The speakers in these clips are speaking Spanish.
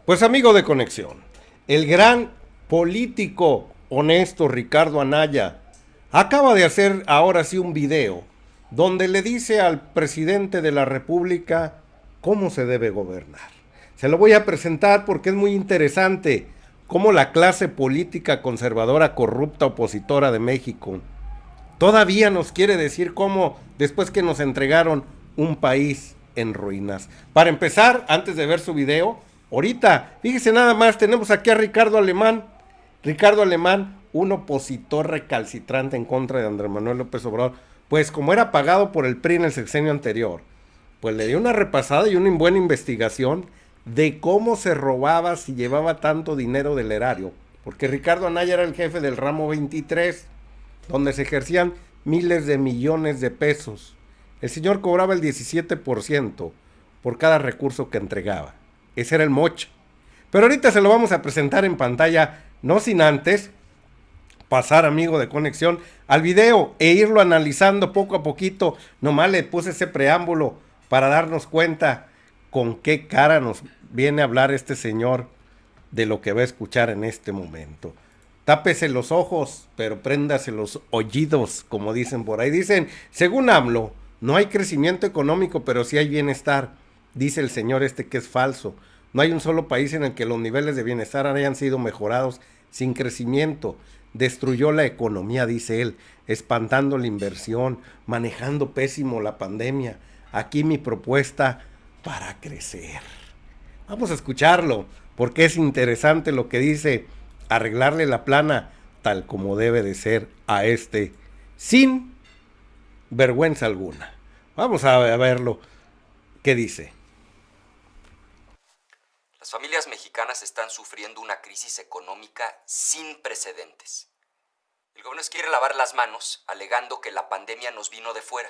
Pues amigo de conexión, el gran político honesto Ricardo Anaya acaba de hacer ahora sí un video donde le dice al presidente de la República cómo se debe gobernar. Se lo voy a presentar porque es muy interesante cómo la clase política conservadora, corrupta, opositora de México todavía nos quiere decir cómo después que nos entregaron un país en ruinas. Para empezar, antes de ver su video, ahorita, fíjese nada más, tenemos aquí a Ricardo Alemán. Ricardo Alemán, un opositor recalcitrante en contra de Andrés Manuel López Obrador. Pues como era pagado por el PRI en el sexenio anterior, pues le dio una repasada y una buena investigación de cómo se robaba si llevaba tanto dinero del erario. Porque Ricardo Anaya era el jefe del ramo 23, donde se ejercían miles de millones de pesos. El señor cobraba el 17% por cada recurso que entregaba. Ese era el moche. Pero ahorita se lo vamos a presentar en pantalla, no sin antes pasar, amigo de conexión, al video e irlo analizando poco a poquito. Nomás le puse ese preámbulo para darnos cuenta con qué cara nos viene a hablar este señor de lo que va a escuchar en este momento. Tápese los ojos, pero préndase los oídos, como dicen por ahí. Dicen, según AMLO, no hay crecimiento económico, pero sí hay bienestar. Dice el señor este que es falso. No hay un solo país en el que los niveles de bienestar hayan sido mejorados sin crecimiento. Destruyó la economía, dice él, espantando la inversión, manejando pésimo la pandemia. Aquí mi propuesta para crecer. Vamos a escucharlo, porque es interesante lo que dice, arreglarle la plana tal como debe de ser a este, sin vergüenza alguna. Vamos a verlo, ¿qué dice? Las familias mexicanas están sufriendo una crisis económica sin precedentes. El gobierno quiere lavar las manos, alegando que la pandemia nos vino de fuera.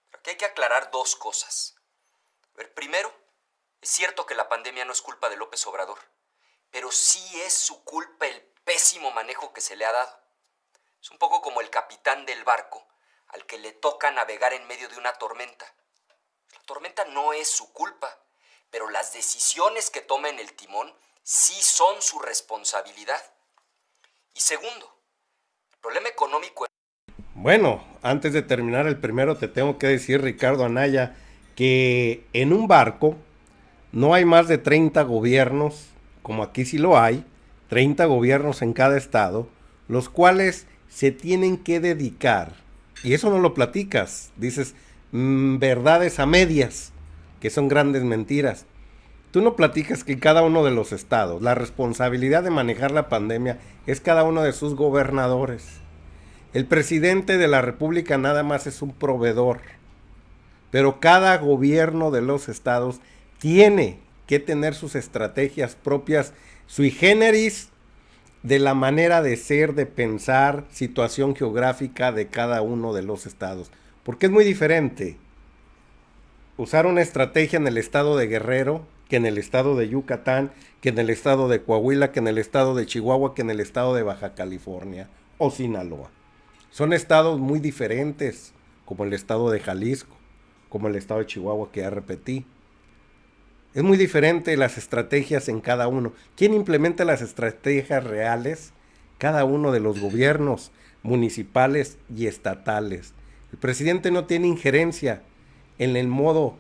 Pero aquí hay que aclarar dos cosas. A ver, primero, es cierto que la pandemia no es culpa de López Obrador, pero sí es su culpa el pésimo manejo que se le ha dado. Es un poco como el capitán del barco al que le toca navegar en medio de una tormenta. La tormenta no es su culpa, pero las decisiones que toma en el timón sí son su responsabilidad. Y segundo, el problema económico... Bueno, antes de terminar el primero te tengo que decir, Ricardo Anaya, que en un barco no hay más de 30 gobiernos, como aquí sí lo hay, 30 gobiernos en cada estado, los cuales se tienen que dedicar, y eso no lo platicas, dices verdades a medias, que son grandes mentiras. Tú no platicas que cada uno de los estados, la responsabilidad de manejar la pandemia es cada uno de sus gobernadores. El presidente de la República nada más es un proveedor, pero cada gobierno de los estados tiene que tener sus estrategias propias, sui generis, de la manera de ser, de pensar, situación geográfica de cada uno de los estados. Porque es muy diferente usar una estrategia en el estado de Guerrero, que en el estado de Yucatán, que en el estado de Coahuila, que en el estado de Chihuahua, que en el estado de Baja California o Sinaloa. Son estados muy diferentes, como el estado de Jalisco, como el estado de Chihuahua, que ya repetí. Es muy diferente las estrategias en cada uno. ¿Quién implementa las estrategias reales? Cada uno de los gobiernos municipales y estatales. El presidente no tiene injerencia en el modo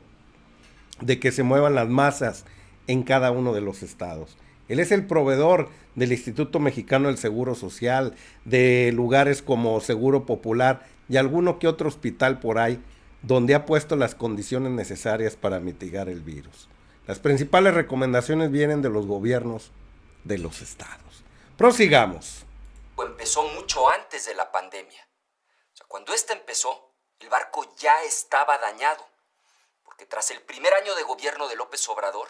de que se muevan las masas en cada uno de los estados. Él es el proveedor del Instituto Mexicano del Seguro Social, de lugares como Seguro Popular y alguno que otro hospital por ahí, donde ha puesto las condiciones necesarias para mitigar el virus. Las principales recomendaciones vienen de los gobiernos de los estados. Prosigamos. Empezó mucho antes de la pandemia. O sea, cuando esta empezó, el barco ya estaba dañado. Porque tras el primer año de gobierno de López Obrador,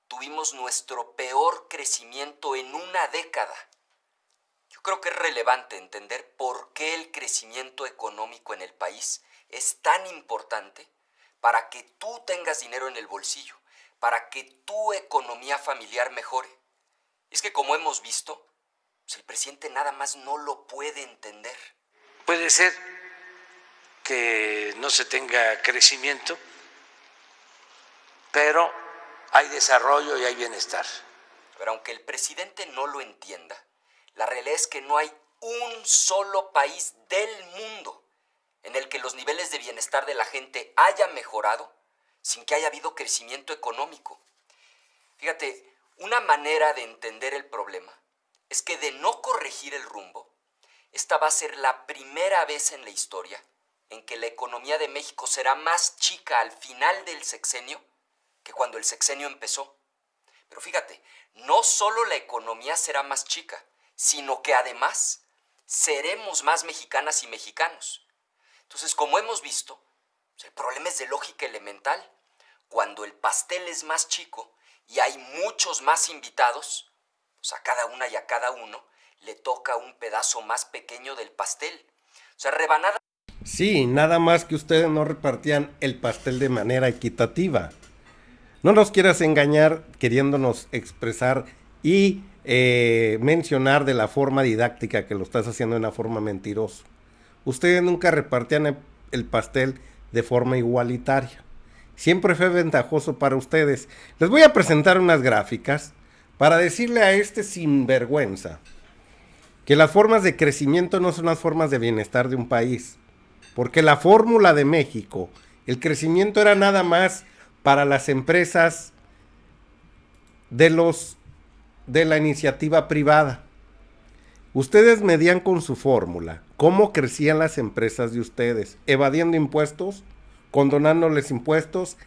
tuvimos nuestro peor crecimiento en una década. Yo creo que es relevante entender por qué el crecimiento económico en el país es tan importante para que tú tengas dinero en el bolsillo, para que tu economía familiar mejore. Es que como hemos visto, pues el presidente nada más no lo puede entender. Puede ser que no se tenga crecimiento, pero hay desarrollo y hay bienestar. Pero aunque el presidente no lo entienda, la realidad es que no hay un solo país del mundo en el que los niveles de bienestar de la gente hayan mejorado sin que haya habido crecimiento económico. Fíjate, una manera de entender el problema es que de no corregir el rumbo, esta va a ser la primera vez en la historia en que la economía de México será más chica al final del sexenio que cuando el sexenio empezó. Pero fíjate, no solo la economía será más chica, sino que además seremos más mexicanas y mexicanos. Entonces, como hemos visto, el problema es de lógica elemental. Cuando el pastel es más chico y hay muchos más invitados, pues a cada una y a cada uno le toca un pedazo más pequeño del pastel. O sea, rebanada. Sí, nada más que ustedes no repartían el pastel de manera equitativa. No nos quieras engañar queriéndonos expresar y mencionar de la forma didáctica que lo estás haciendo de una forma mentirosa. Ustedes nunca repartían el pastel de forma igualitaria. Siempre fue ventajoso para ustedes. Les voy a presentar unas gráficas para decirle a este sinvergüenza que las formas de crecimiento no son las formas de bienestar de un país. Porque la fórmula de México, el crecimiento era nada más para las empresas de la iniciativa privada. Ustedes medían con su fórmula cómo crecían las empresas de ustedes, evadiendo impuestos, condonándoles impuestos,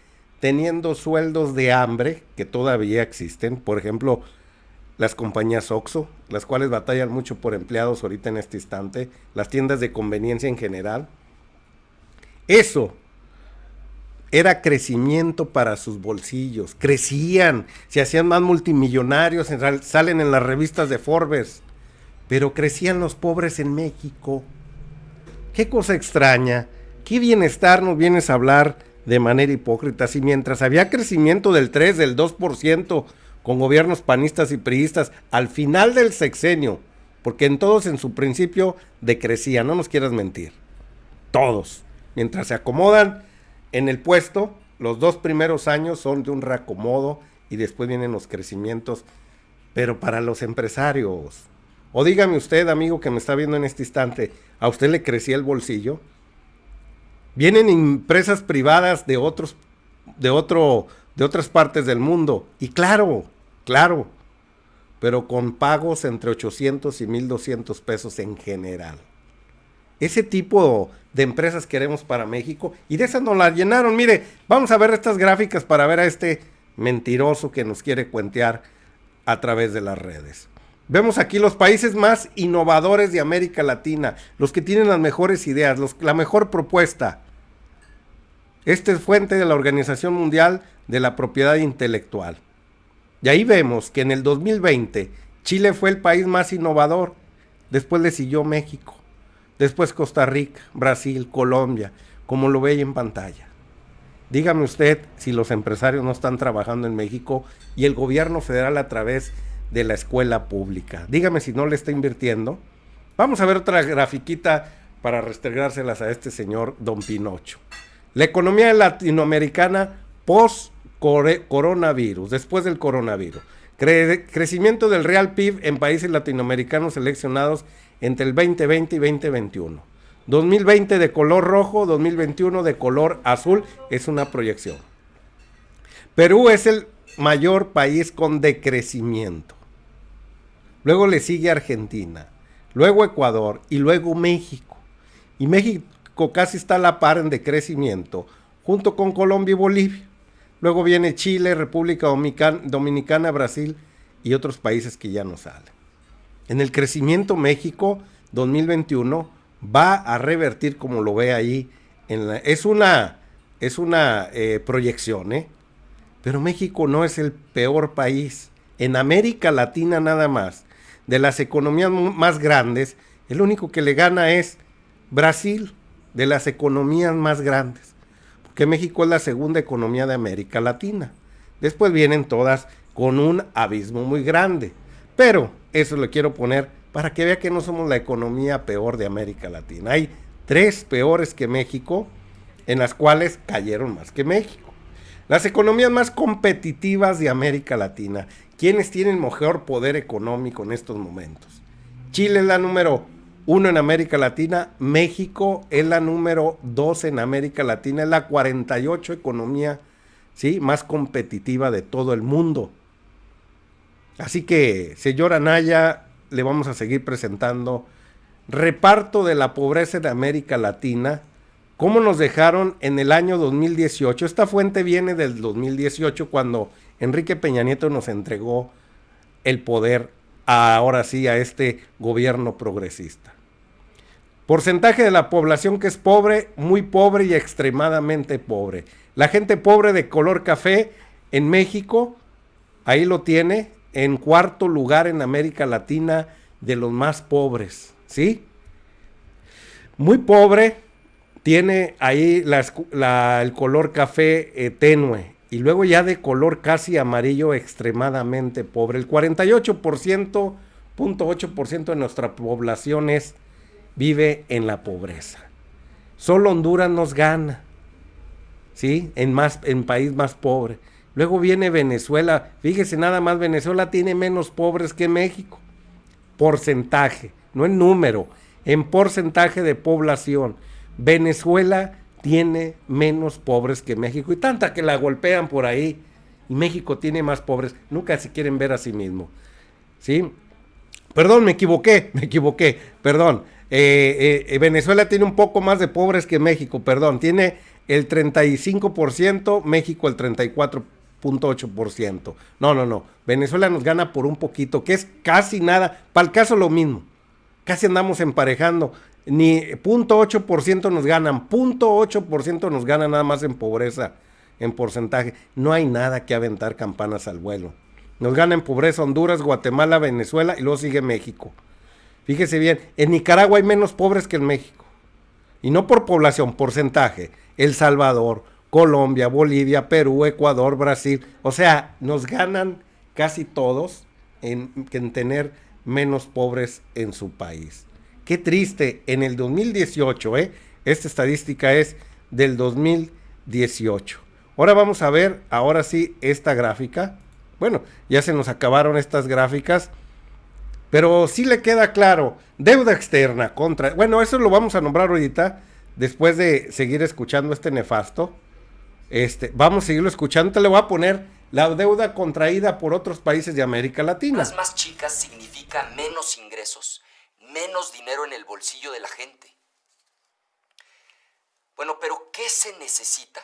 teniendo sueldos de hambre que todavía existen. Por ejemplo, las compañías Oxxo, las cuales batallan mucho por empleados ahorita en este instante, las tiendas de conveniencia en general. Eso era crecimiento para sus bolsillos. Crecían, se hacían más multimillonarios, salen en las revistas de Forbes. Pero crecían los pobres en México. Qué cosa extraña. ¿Qué bienestar nos vienes a hablar de manera hipócrita? Si mientras había crecimiento del 3, del 2%, con gobiernos panistas y priistas, al final del sexenio, porque en todos en su principio decrecían, no nos quieras mentir. Todos. Mientras se acomodan en el puesto, los 2 primeros años son de un reacomodo y después vienen los crecimientos. Pero para los empresarios, o dígame usted, amigo que me está viendo en este instante, ¿a usted le crecía el bolsillo? Vienen empresas privadas de otras partes del mundo. Y claro, pero con pagos entre 800 y 1,200 pesos en general. Ese tipo de empresas queremos para México y de esas nos las llenaron. Mire, vamos a ver estas gráficas para ver a este mentiroso que nos quiere cuentear a través de las redes. Vemos aquí los países más innovadores de América Latina, los que tienen las mejores ideas, la mejor propuesta. Esta es fuente de la Organización Mundial de la Propiedad Intelectual. Y ahí vemos que en el 2020 Chile fue el país más innovador, después le siguió México, después Costa Rica, Brasil, Colombia, como lo ve ahí en pantalla. Dígame usted si los empresarios no están trabajando en México y el gobierno federal a través de la escuela pública. Dígame si no le está invirtiendo. Vamos a ver otra grafiquita para restregárselas a este señor Don Pinocho. La economía latinoamericana post-coronavirus, después del coronavirus. Crecimiento del Real PIB en países latinoamericanos seleccionados entre el 2020 y 2021. 2020 de color rojo, 2021 de color azul, es una proyección. Perú es el mayor país con decrecimiento. Luego le sigue Argentina, luego Ecuador y luego México. Y México casi está a la par en decrecimiento, junto con Colombia y Bolivia. Luego viene Chile, República Dominicana, Brasil y otros países que ya no salen. En el crecimiento México 2021 va a revertir, como lo ve ahí, es una proyección, pero México no es el peor país. En América Latina nada más, de las economías más grandes, el único que le gana es Brasil, de las economías más grandes, porque México es la segunda economía de América Latina. Después vienen todas con un abismo muy grande, pero eso lo quiero poner para que vea que no somos la economía peor de América Latina. Hay 3 peores que México, en las cuales cayeron más que México. Las economías más competitivas de América Latina. ¿quiénes tienen mejor poder económico en estos momentos? Chile es la número 1 en América Latina, México es la número 2 en América Latina, es la 48 economía, ¿sí?, más competitiva de todo el mundo. Así que, señor Anaya, le vamos a seguir presentando reparto de la pobreza de América Latina, cómo nos dejaron en el año 2018. Esta fuente viene del 2018, cuando Enrique Peña Nieto nos entregó el poder, ahora sí, a este gobierno progresista. Porcentaje de la población que es pobre, muy pobre y extremadamente pobre. La gente pobre de color café en México, ahí lo tiene, en cuarto lugar en América Latina de los más pobres, ¿sí? Muy pobre, tiene ahí el color café tenue, y luego ya de color casi amarillo, extremadamente pobre. El 48%, 0.8% de nuestra población vive en la pobreza. Solo Honduras nos gana, ¿sí?, en país más pobre. Luego viene Venezuela. Fíjese, nada más Venezuela tiene menos pobres que México. Porcentaje, no en número, en porcentaje de población. Venezuela tiene menos pobres que México, y tanta que la golpean por ahí, y México tiene más pobres. Nunca se quieren ver a sí mismo, ¿sí? Perdón, me equivoqué, perdón. Venezuela tiene un poco más de pobres que México, perdón. Tiene el 35%, México el 34.8%. No. Venezuela nos gana por un poquito, que es casi nada. Para el caso lo mismo. Casi andamos emparejando. Ni 0.8% nos ganan. 0.8% nos gana nada más en pobreza, en porcentaje. No hay nada que aventar campanas al vuelo. Nos gana en pobreza Honduras, Guatemala, Venezuela, y luego sigue México. Fíjese bien, en Nicaragua hay menos pobres que en México. Y no por población, porcentaje. El Salvador, Colombia, Bolivia, Perú, Ecuador, Brasil. O sea, nos ganan casi todos en tener menos pobres en su país. Qué triste, en el 2018, esta estadística es del 2018. Ahora vamos a ver, ahora sí, esta gráfica. Bueno, ya se nos acabaron estas gráficas, pero sí le queda claro, deuda externa contra... Bueno, eso lo vamos a nombrar ahorita, después de seguir escuchando este nefasto. Vamos a seguirlo escuchando. Te le voy a poner la deuda contraída por otros países de América Latina. Las más chicas significa menos ingresos, menos dinero en el bolsillo de la gente. Bueno, pero ¿qué se necesita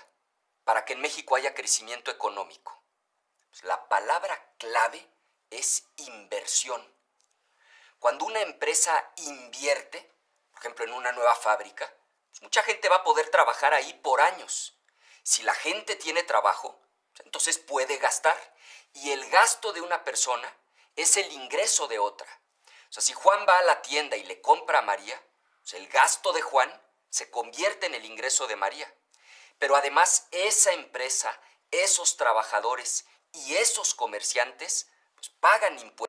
para que en México haya crecimiento económico? Pues la palabra clave es inversión. Cuando una empresa invierte, por ejemplo, en una nueva fábrica, pues mucha gente va a poder trabajar ahí por años. Si la gente tiene trabajo, entonces puede gastar. Y el gasto de una persona es el ingreso de otra. O sea, si Juan va a la tienda y le compra a María, pues el gasto de Juan se convierte en el ingreso de María. Pero además esa empresa, esos trabajadores y esos comerciantes pues pagan impuestos.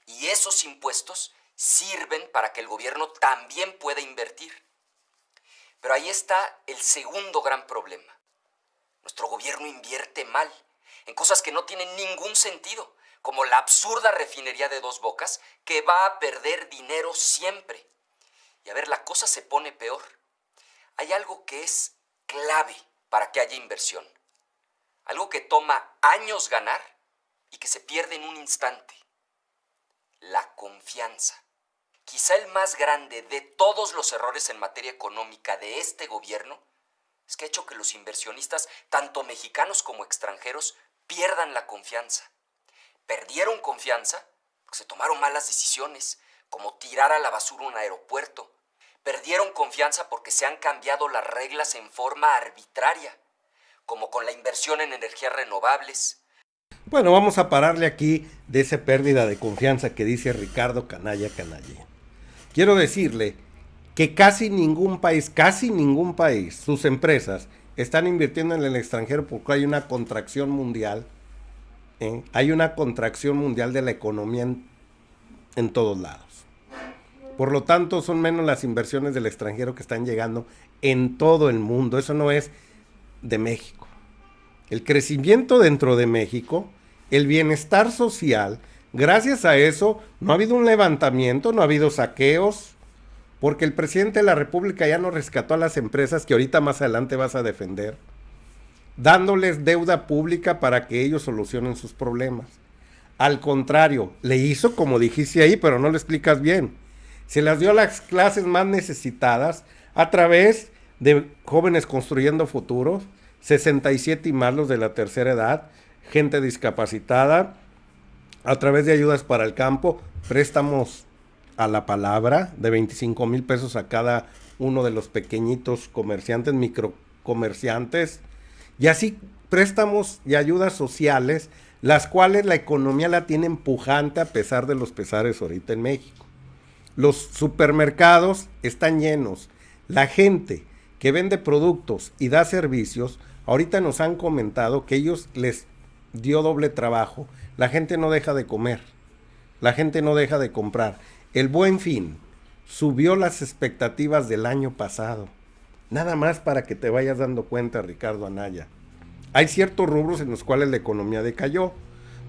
Y esos impuestos sirven para que el gobierno también pueda invertir. Pero ahí está el segundo gran problema. Nuestro gobierno invierte mal, en cosas que no tienen ningún sentido, como la absurda refinería de Dos Bocas, que va a perder dinero siempre. Y a ver, la cosa se pone peor. Hay algo que es clave para que haya inversión. Algo que toma años ganar y que se pierde en un instante. La confianza. Quizá el más grande de todos los errores en materia económica de este gobierno es que ha hecho que los inversionistas, tanto mexicanos como extranjeros, pierdan la confianza. Perdieron confianza porque se tomaron malas decisiones, como tirar a la basura un aeropuerto. Perdieron confianza porque se han cambiado las reglas en forma arbitraria, como con la inversión en energías renovables. Bueno, vamos a pararle aquí de esa pérdida de confianza que dice Ricardo Canalla. Quiero decirle que casi ningún país, sus empresas están invirtiendo en el extranjero porque hay una contracción mundial. Hay una contracción mundial de la economía en todos lados. Por lo tanto, son menos las inversiones del extranjero que están llegando en todo el mundo. Eso no es de México. el crecimiento dentro de México, el bienestar social. Gracias a eso no ha habido un levantamiento, no ha habido saqueos, porque el presidente de la República ya no rescató a las empresas que ahorita más adelante vas a defender, dándoles deuda pública para que ellos solucionen sus problemas. Al contrario, le hizo como dijiste ahí, pero no lo explicas bien. Se las dio a las clases más necesitadas a través de Jóvenes Construyendo Futuros, 67 y más los de la tercera edad, gente discapacitada, a través de ayudas para el campo, préstamos a la palabra de 25,000 pesos a cada uno de los pequeñitos comerciantes, microcomerciantes, y así préstamos y ayudas sociales, las cuales la economía la tiene empujante a pesar de los pesares ahorita en México. Los supermercados están llenos. La gente que vende productos y da servicios, ahorita nos han comentado que ellos les dio doble trabajo. La gente no deja de comer, la gente no deja de comprar. El Buen Fin subió las expectativas del año pasado. Nada más para que te vayas dando cuenta, Ricardo Anaya. Hay ciertos rubros en los cuales la economía decayó,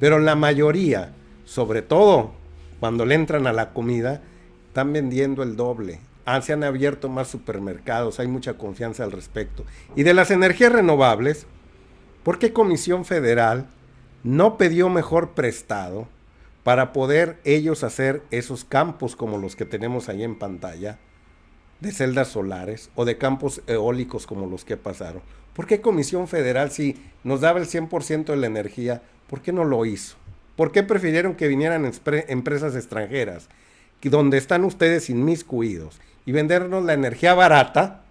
pero la mayoría, sobre todo cuando le entran a la comida, están vendiendo el doble. Se han abierto más supermercados, hay mucha confianza al respecto. Y de las energías renovables, ¿por qué Comisión Federal no pidió mejor prestado para poder ellos hacer esos campos como los que tenemos ahí en pantalla, de celdas solares o de campos eólicos como los que pasaron? ¿Por qué Comisión Federal, si nos daba el 100% de la energía, por qué no lo hizo? ¿Por qué prefirieron que vinieran empresas extranjeras, donde están ustedes inmiscuidos, y vendernos la energía barata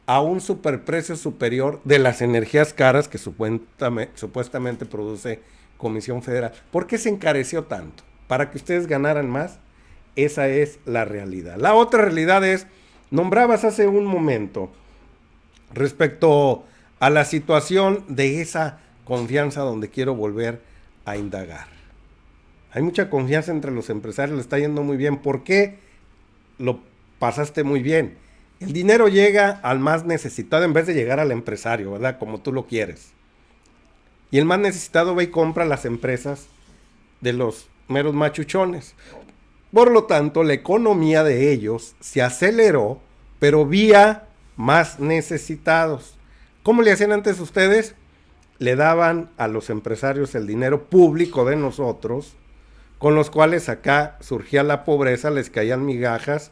a un superprecio superior de las energías caras que supuestamente produce Comisión Federal? ¿Por qué se encareció tanto? ¿Para que ustedes ganaran más? Esa es la realidad. La otra realidad es, nombrabas hace un momento respecto a la situación de esa confianza, donde quiero volver a indagar. Hay mucha confianza entre los empresarios, le está yendo muy bien. ¿Por qué? Lo pasaste muy bien. El dinero llega al más necesitado en vez de llegar al empresario, ¿verdad? Como tú lo quieres. Y el más necesitado va y compra las empresas de los meros machuchones. Por lo tanto, la economía de ellos se aceleró, pero vía más necesitados. ¿Cómo le hacían antes ustedes? Le daban a los empresarios el dinero público de nosotros, con los cuales acá surgía la pobreza, les caían migajas,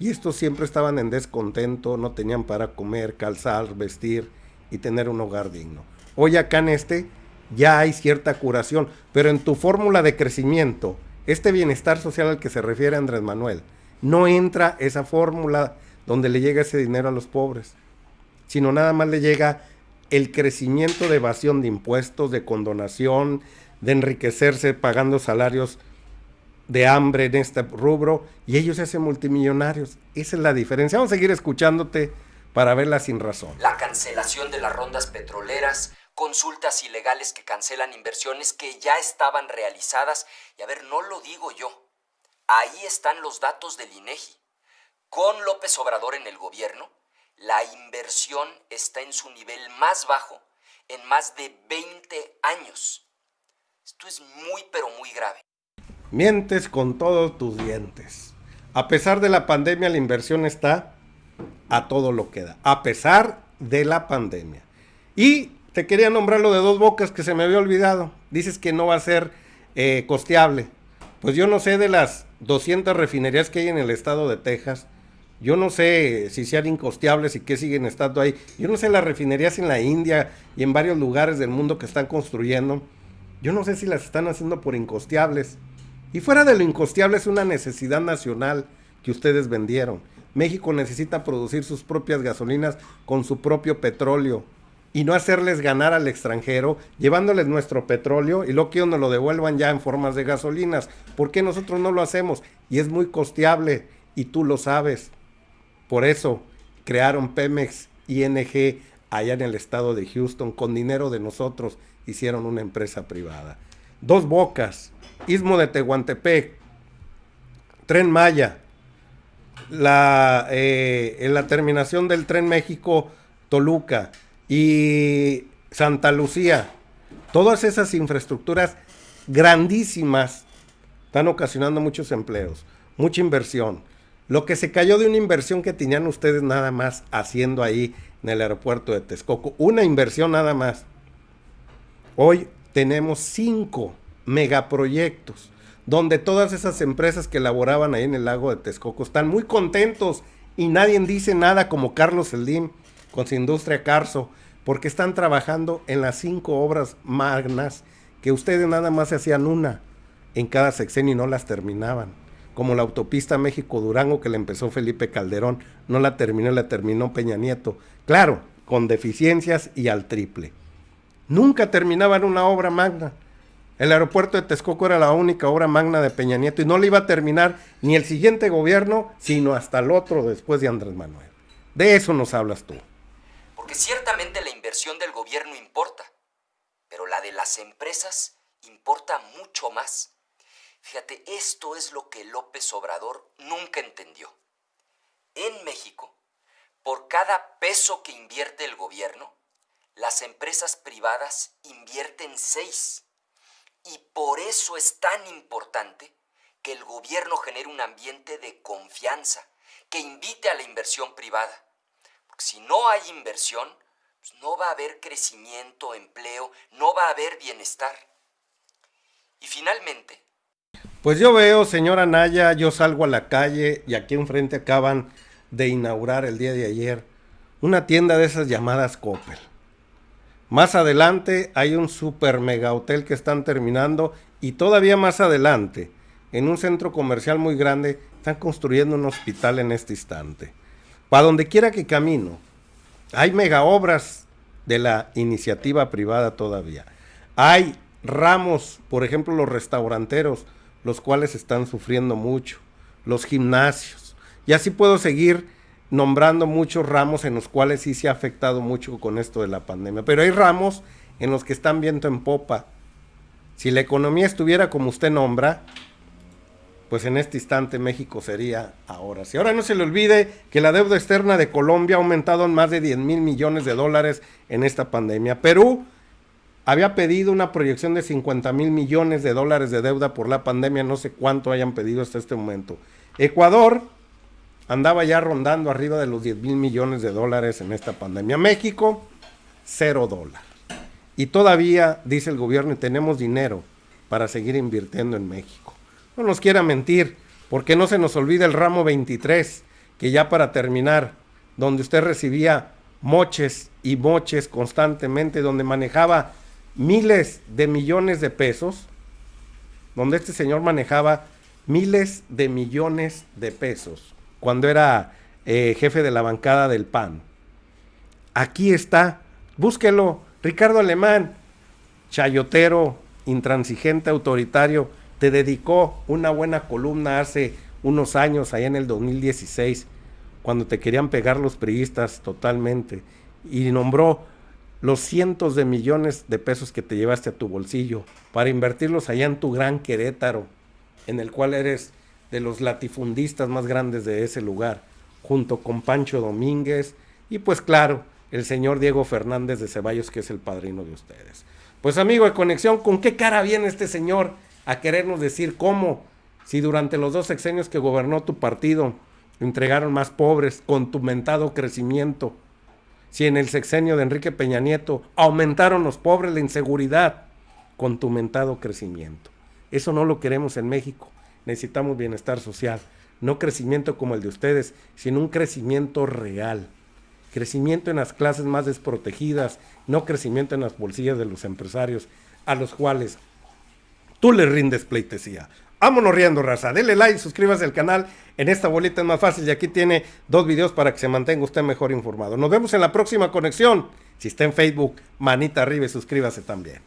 y estos siempre estaban en descontento, no tenían para comer, calzar, vestir y tener un hogar digno. Hoy acá en ya hay cierta curación, pero en tu fórmula de crecimiento, este bienestar social al que se refiere Andrés Manuel, no entra esa fórmula donde le llega ese dinero a los pobres, sino nada más le llega el crecimiento de evasión de impuestos, de condonación, de enriquecerse pagando salarios de hambre en este rubro, y ellos se hacen multimillonarios. Esa es la diferencia. Vamos a seguir escuchándote para verla sin razón. La cancelación de las rondas petroleras, consultas ilegales que cancelan inversiones que ya estaban realizadas. Y a ver, no lo digo yo. Ahí están los datos del INEGI. Con López Obrador en el gobierno, la inversión está en su nivel más bajo en más de 20 años. Esto es muy, pero muy grave. Mientes con todos tus dientes. A pesar de la pandemia, la inversión está a todo lo que da. A pesar de la pandemia. Y te quería nombrar lo de Dos Bocas, que se me había olvidado. Dices que no va a ser costeable. Pues yo no sé, de las 200 refinerías que hay en el estado de Texas, yo no sé si sean incosteables y que siguen estando ahí. Yo no sé las refinerías en la India y en varios lugares del mundo que están construyendo. Yo no sé si las están haciendo por incosteables. Y fuera de lo incosteable, es una necesidad nacional que ustedes vendieron. México necesita producir sus propias gasolinas con su propio petróleo y no hacerles ganar al extranjero llevándoles nuestro petróleo y luego que ellos nos lo devuelvan ya en formas de gasolinas. ¿Por qué nosotros no lo hacemos? Y es muy costeable y tú lo sabes. Por eso crearon Pemex, ING, allá en el estado de Houston, con dinero de nosotros hicieron una empresa privada. Dos Bocas, Istmo de Tehuantepec, Tren Maya, en la terminación del Tren México-Toluca y Santa Lucía, todas esas infraestructuras grandísimas están ocasionando muchos empleos, mucha inversión. Lo que se cayó de una inversión que tenían ustedes nada más haciendo ahí en el aeropuerto de Texcoco, una inversión nada más. Hoy tenemos 5 megaproyectos donde todas esas empresas que laboraban ahí en el lago de Texcoco están muy contentos y nadie dice nada, como Carlos Slim con su industria Carso, porque están trabajando en las 5 obras magnas que ustedes nada más se hacían una en cada sexenio y no las terminaban, como la autopista México-Durango que la empezó Felipe Calderón, no la terminó Peña Nieto, claro, con deficiencias y al triple. Nunca terminaban una obra magna. El aeropuerto de Texcoco era la única obra magna de Peña Nieto y no la iba a terminar ni el siguiente gobierno, sino hasta el otro después de Andrés Manuel. De eso nos hablas tú. Porque ciertamente la inversión del gobierno importa, pero la de las empresas importa mucho más. Fíjate, esto es lo que López Obrador nunca entendió. En México, por cada peso que invierte el gobierno, las empresas privadas invierten 6. Y por eso es tan importante que el gobierno genere un ambiente de confianza, que invite a la inversión privada. Porque si no hay inversión, pues no va a haber crecimiento, empleo, no va a haber bienestar. Y finalmente... Pues yo veo, señora Anaya, yo salgo a la calle y aquí enfrente acaban de inaugurar el día de ayer una tienda de esas llamadas Coppel. Más adelante hay un super mega hotel que están terminando y todavía más adelante, en un centro comercial muy grande, están construyendo un hospital en este instante. Para donde quiera que camino, hay mega obras de la iniciativa privada todavía. Hay ramos, por ejemplo, los restauranteros, los cuales están sufriendo mucho, los gimnasios, y así puedo seguir nombrando muchos ramos en los cuales sí se ha afectado mucho con esto de la pandemia, pero hay ramos en los que están viento en popa. Si la economía estuviera como usted nombra, pues en este instante México sería ahora. Si ahora no se le olvide que la deuda externa de Colombia ha aumentado en más de 10,000 millones de dólares en esta pandemia. Perú había pedido una proyección de 50,000 millones de dólares de deuda por la pandemia, no sé cuánto hayan pedido hasta este momento. Ecuador andaba ya rondando arriba de los 10,000 millones de dólares en esta pandemia. México, $0. Y todavía, dice el gobierno, tenemos dinero para seguir invirtiendo en México. No nos quiera mentir, porque no se nos olvida el ramo 23, que ya para terminar, donde usted recibía moches y moches constantemente, donde manejaba miles de millones de pesos, donde este señor manejaba miles de millones de pesos, cuando era jefe de la bancada del PAN. Aquí está, búsquelo, Ricardo Alemán, chayotero, intransigente, autoritario, te dedicó una buena columna hace unos años, allá en el 2016, cuando te querían pegar los priistas totalmente, y nombró los cientos de millones de pesos que te llevaste a tu bolsillo para invertirlos allá en tu gran Querétaro, en el cual eres de los latifundistas más grandes de ese lugar, junto con Pancho Domínguez y pues claro, el señor Diego Fernández de Ceballos, que es el padrino de ustedes. Pues amigo de Conexión, ¿con qué cara viene este señor a querernos decir cómo, si durante los 2 sexenios que gobernó tu partido entregaron más pobres con tu mentado crecimiento? Si en el sexenio de Enrique Peña Nieto aumentaron los pobres, la inseguridad, con tu mentado crecimiento. Eso no lo queremos en México. Necesitamos bienestar social, no crecimiento como el de ustedes, sino un crecimiento real. Crecimiento en las clases más desprotegidas, no crecimiento en las bolsillas de los empresarios, a los cuales tú les rindes pleitesía. Vámonos riendo, raza. Dele like, suscríbase al canal. En esta bolita es más fácil y aquí tiene 2 videos para que se mantenga usted mejor informado. Nos vemos en la próxima conexión. Si está en Facebook, manita arriba y suscríbase también.